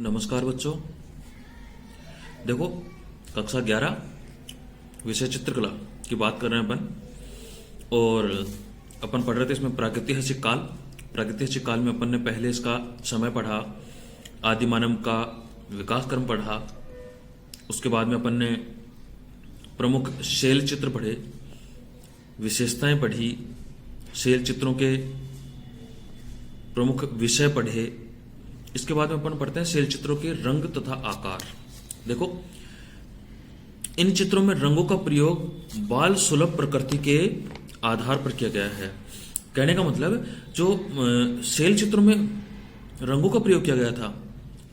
नमस्कार बच्चों। देखो, कक्षा 11 विषय चित्रकला की बात कर रहे हैं अपन। और अपन पढ़ रहे थे इसमें प्रागैतिहासिक काल। प्रागैतिहासिक काल में अपन ने पहले इसका समय पढ़ा, आदि मानव का विकास क्रम पढ़ा। उसके बाद में अपन ने प्रमुख शैल चित्र पढ़े, विशेषताएं पढ़ी, शैल चित्रों के प्रमुख विषय पढ़े। इसके बाद में अपन पढ़ते हैं शैल चित्रों के रंग तथा आकार। देखो, इन चित्रों में रंगों का प्रयोग बाल सुलभ प्रकृति के आधार पर किया गया है। कहने का मतलब, जो शैल चित्रों में रंगों का प्रयोग किया गया था,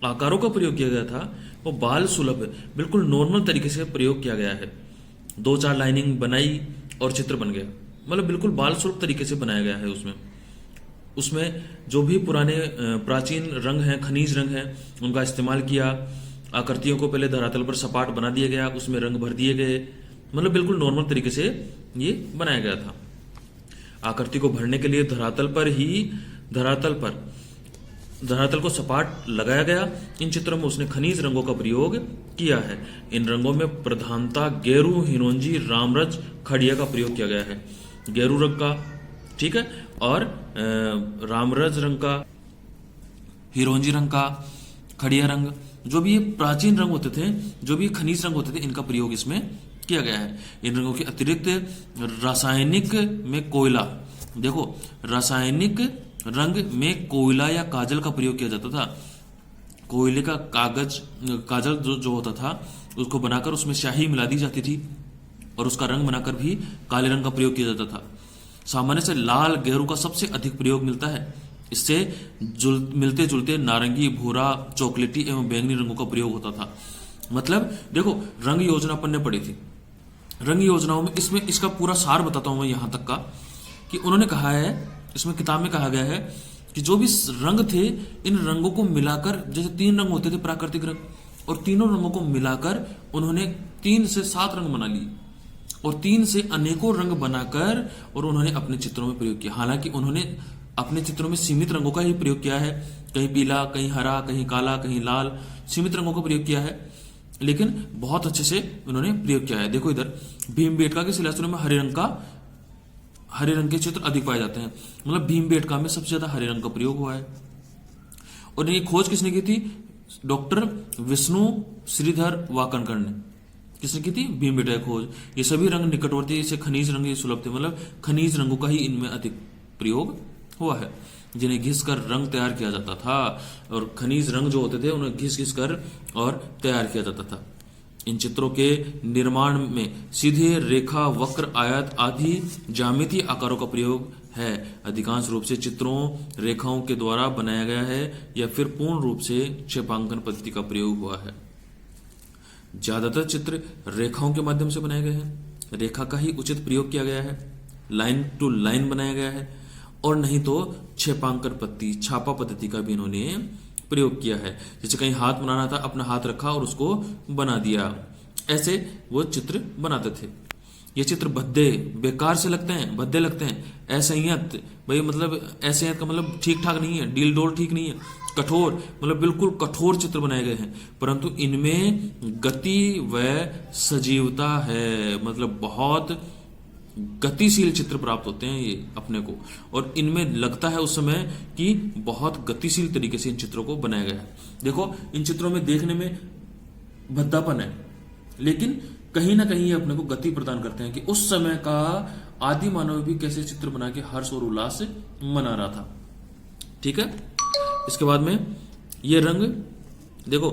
आकारों का प्रयोग किया गया था, वो बाल सुलभ बिल्कुल नॉर्मल तरीके से प्रयोग किया गया है। 2-4 लाइनिंग बनाई और चित्र बन गया, मतलब बिल्कुल बाल सुलभ तरीके से बनाया गया है। उसमें जो भी पुराने प्राचीन रंग हैं, खनिज रंग हैं, उनका इस्तेमाल किया। आकृतियों को पहले धरातल पर सपाट बना दिया गया, उसमें रंग भर दिए गए, मतलब बिल्कुल नॉर्मल तरीके से ये बनाया गया था। आकृति को भरने के लिए धरातल को सपाट लगाया गया। इन चित्रों में उसने खनिज रंगों का प्रयोग किया है। इन रंगों में प्रधानता गेरू, हिरोंजी, रामरज, खड़िया का प्रयोग किया गया है। गेरू रंग का, ठीक है, और रामरज रंग का, हिरोंजी रंग का, खड़िया रंग, जो भी ये प्राचीन रंग होते थे, जो भी खनिज रंग होते थे, इनका प्रयोग इसमें किया गया है। इन रंगों के अतिरिक्त रासायनिक में कोयला, देखो, रासायनिक रंग में कोयला या काजल का प्रयोग किया जाता था। कोयले का काजल जो होता था, उसको बनाकर उसमें स्याही मिला दी जाती थी और उसका रंग बनाकर भी काले रंग का प्रयोग किया जाता था। सामान्य से लाल गेरू का सबसे अधिक प्रयोग मिलता है। इससे मिलते जुलते नारंगी, भूरा, चॉकलेटी एवं बैंगनी रंगों का प्रयोग होता था। मतलब देखो, रंग योजना अपन ने पढ़ी थी। रंग योजनाओं में इसमें इसका पूरा सार बताता हूं मैं यहां तक का, कि उन्होंने कहा है, इसमें किताब में कहा गया है कि जो भी रंग थे, इन रंगों को मिलाकर, जैसे 3 रंग होते थे प्राकृतिक रंग, और तीनों रंगों को मिलाकर उन्होंने 3 से 7 रंग बना लिए और 3 से अनेकों रंग बनाकर और उन्होंने अपने चित्रों में प्रयोग किया। हालांकि उन्होंने अपने चित्रों में सीमित रंगों का ही प्रयोग किया है, कहीं पीला, कहीं हरा, कहीं काला, कहीं लाल, सीमित रंगों का प्रयोग किया है, लेकिन बहुत अच्छे से उन्होंने प्रयोग किया है। देखो इधर, भीमबेटका के शिलालेखों में हरे रंग के चित्र अधिक पाए जाते हैं। मतलब भीमबेटका में सबसे ज्यादा हरे रंग का प्रयोग हुआ है। और ये खोज किसने की थी? डॉक्टर विष्णु श्रीधर वाकणकर ने। किसने की थी? भीमबेटका की खोज। ये सभी रंग निकटवर्ती से खनिज रंग सुलभ थे, मतलब खनिज रंगों का ही इनमें अधिक प्रयोग हुआ है, जिन्हें घिस कर रंग तैयार किया जाता था। और खनिज रंग जो होते थे, उन्हें घिस कर और तैयार किया जाता था। इन चित्रों के निर्माण में सीधे, रेखा, वक्र, आयत आदि ज्यामितीय आकारों का प्रयोग है। अधिकांश रूप से चित्रों रेखाओं के द्वारा बनाया गया है या फिर पूर्ण रूप से क्षेपांकन पद्धति का प्रयोग हुआ है। ज्यादातर चित्र रेखाओं के माध्यम से बनाए गए हैं। रेखा का ही उचित प्रयोग किया गया है, लाइन टू लाइन बनाया गया है, और नहीं तो क्षेपांकन पद्धति, छापा पद्धति का भी इन्होंने प्रयोग किया है। जैसे कहीं हाथ बनाना था, अपना हाथ रखा और उसको बना दिया, ऐसे वो चित्र बनाते थे। ये चित्र भद्दे, बेकार से लगते हैं, भद्दे लगते हैं। असंयत, भाई मतलब असंयत का मतलब ठीक ठाक नहीं है, डील डोल ठीक नहीं है, कठोर, मतलब बिल्कुल कठोर चित्र बनाए गए हैं, परंतु इनमें गति व सजीवता है। मतलब बहुत गतिशील चित्र प्राप्त होते हैं ये अपने को, और इनमें लगता है उस समय कि बहुत गतिशील तरीके से इन चित्रों को बनाया गया है। देखो, इन चित्रों में देखने में भद्दापन है, लेकिन कहीं ना कहीं ये अपने को गति प्रदान करते हैं कि उस समय का आदि मानव भी कैसे चित्र बना के हर्ष और उल्लास मना रहा था। ठीक है। इसके बाद में ये रंग देखो,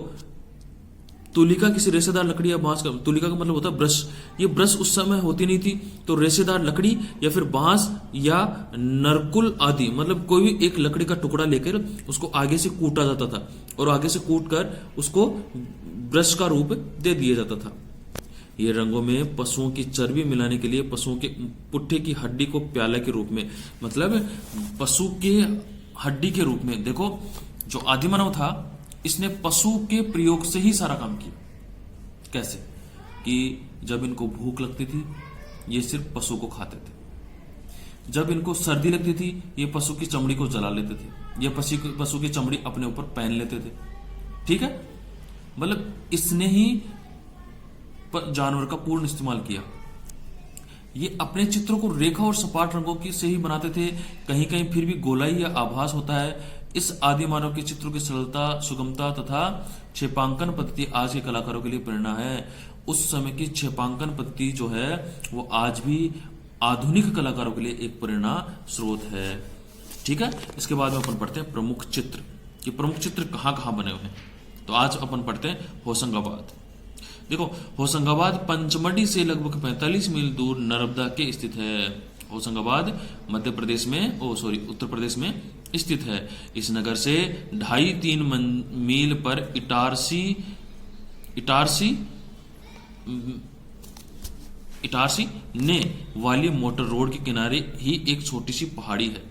तुलिका किसी रेशेदार लकड़ी या बांस का, तुलिका का मतलब होता है ब्रश। ये ब्रश उस समय होती नहीं थी, तो रेशेदार लकड़ी या फिर बांस या नरकुल आदि, मतलब कोई भी एक लकड़ी का टुकड़ा लेकर उसको आगे से कूटा जाता था और आगे से कूट कर उसको ब्रश का रूप दे दिया जाता था। ये रंगों में पशुओं की चर्बी मिलाने के लिए पशुओं के पुट्ठे की हड्डी को प्याला के रूप में, मतलब पशु के हड्डी के रूप में। देखो, जो आदिमानव था, इसने पशु के प्रयोग से ही सारा काम किया। कैसे? कि जब इनको भूख लगती थी, ये सिर्फ पशु को खाते थे। जब इनको सर्दी लगती थी, ये पशु की चमड़ी को जला लेते थे, ये पशु की चमड़ी अपने ऊपर पहन लेते थे। ठीक है, मतलब इसने ही जानवर का पूर्ण इस्तेमाल किया। ये अपने चित्रों को रेखा और सपाट रंगों की से ही बनाते थे, कहीं कहीं फिर भी गोलाई या आभास होता है। इस आदि मानव के चित्रों की सरलता, सुगमता तथा क्षेपांकन पद्धति आज के कलाकारों के लिए प्रेरणा है। उस समय की क्षेपांकन पद्धति जो है वो आज भी आधुनिक कलाकारों के लिए एक प्रेरणा स्रोत है। ठीक है, इसके बाद में अपन पढ़ते हैं प्रमुख चित्र। ये प्रमुख चित्र कहाँ कहाँ बने हुए हैं, तो आज अपन पढ़ते हैं होशंगाबाद। देखो, होशंगाबाद पंचमढ़ी से लगभग 45 मील दूर नर्मदा के स्थित है। होशंगाबाद मध्य प्रदेश में उत्तर प्रदेश में स्थित है। इस नगर से 2.5-3 मील पर इटारसी ने वाली मोटर रोड के किनारे ही एक छोटी सी पहाड़ी है।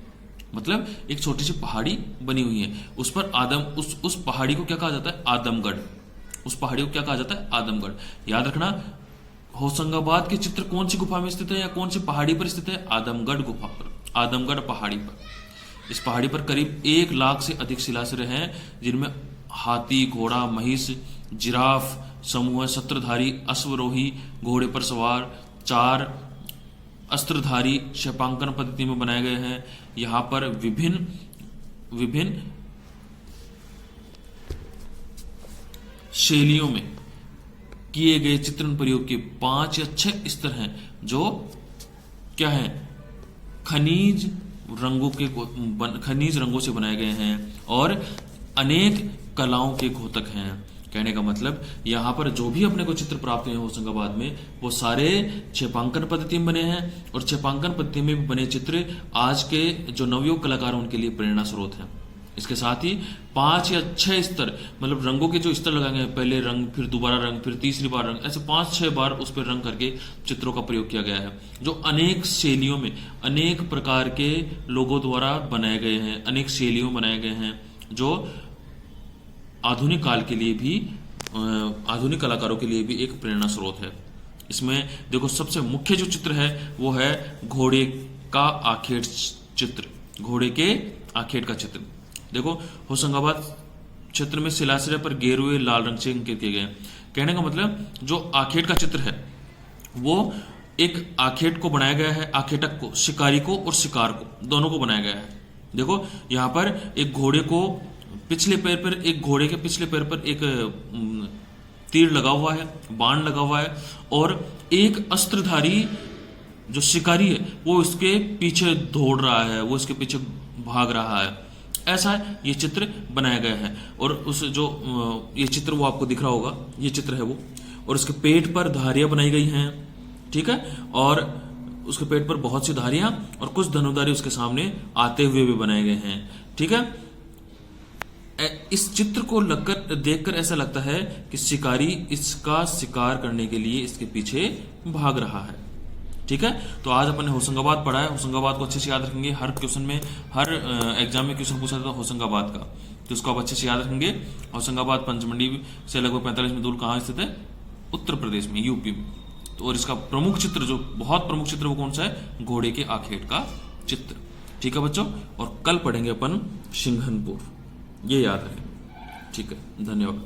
मतलब एक छोटी सी पहाड़ी बनी हुई है, उस पर उस पहाड़ी को क्या कहा जाता है? आदमगढ़। उस पहाड़ी को क्या कहा जाता है? आदमगढ़। याद रखना, होशंगाबाद के चित्र कौन सी गुफा में स्थित है या कौन सी पहाड़ी पर स्थित है? आदमगढ़ गुफा पर, आदमगढ़ पहाड़ी पर। इस पहाड़ी पर करीब 1 लाख से अधिक शिलाश्रय हैं, जिनमें हाथी, घोड़ा, महिष, जिराफ समूह, सत्रधारी अश्वरोही, घोड़े पर सवार 4 अस्त्रधारी क्षेपांकन पद्धति में बनाए गए हैं। यहाँ पर विभिन्न शैलियों में किए गए चित्रण प्रयोग के 5 या 6 स्तर हैं, जो क्या है? खनिज रंगों से बनाए गए हैं और अनेक कलाओं के घोतक हैं। कहने का मतलब यहाँ पर जो भी अपने को चित्र प्राप्त हुए हैं होशंगाबाद में, वो सारे क्षेपांकन पद्धति में बने हैं, और क्षेपांकन पद्धति में भी बने चित्र आज के जो नवयुग कलाकार हैं उनके लिए प्रेरणा स्रोत है। इसके साथ ही 5 या 6 स्तर, मतलब रंगों के जो स्तर लगाए गए, पहले रंग, फिर दोबारा रंग, फिर तीसरी बार रंग, ऐसे 5-6 बार उस पर रंग करके चित्रों का प्रयोग किया गया है, जो अनेक शैलियों में अनेक प्रकार के लोगों द्वारा बनाए गए हैं, अनेक शैलियों में बनाए गए हैं, जो आधुनिक काल के लिए भी, आधुनिक कलाकारों के लिए भी एक प्रेरणा स्रोत है। इसमें देखो, सबसे मुख्य जो चित्र है वो है घोड़े का आखेट चित्र। घोड़े के आखेट का चित्र देखो, होशंगाबाद क्षेत्र में शिलाश्रय पर गेरुए लाल रंग से अंकित किए गए। कहने का मतलब जो आखेट का चित्र है वो एक आखेट को बनाया गया है, आखेटक को, शिकारी को और शिकार को, दोनों को बनाया गया है। देखो, यहाँ पर एक घोड़े को पिछले पैर पर, एक घोड़े के पिछले पैर पर एक तीर लगा हुआ है, बाण लगा हुआ है, और एक अस्त्रधारी जो शिकारी है वो इसके पीछे दौड़ रहा है, वो इसके पीछे भाग रहा है। ऐसा ये चित्र बनाया गया है। और उस जो ये चित्र वो आपको दिख रहा होगा, ये चित्र है वो, और उसके पेट पर धारियां बनाई गई हैं। ठीक है, और उसके पेट पर बहुत सी धारियां और कुछ धनुधारी उसके सामने आते हुए भी बनाए गए हैं। ठीक है, इस चित्र को देखकर ऐसा लगता है कि शिकारी इसका शिकार करने के लिए इसके पीछे भाग रहा है। ठीक है, तो आज अपन ने होशंगाबाद पढ़ा है। होशंगाबाद को अच्छे से याद रखेंगे। हर क्वेश्चन में, हर एग्जाम में क्वेश्चन पूछा था होशंगाबाद का, तो उसको आप अच्छे से याद रखेंगे। होशंगाबाद पंचमढ़ी से लगभग 45 मील दूर कहाँ स्थित है? उत्तर प्रदेश में, यूपी में। तो और इसका प्रमुख चित्र, जो बहुत प्रमुख चित्र, वो कौन सा है? घोड़े के आखेट का चित्र। ठीक है बच्चों, और कल पढ़ेंगे अपन सिंघनपुर, ये याद रखें। ठीक है, धन्यवाद।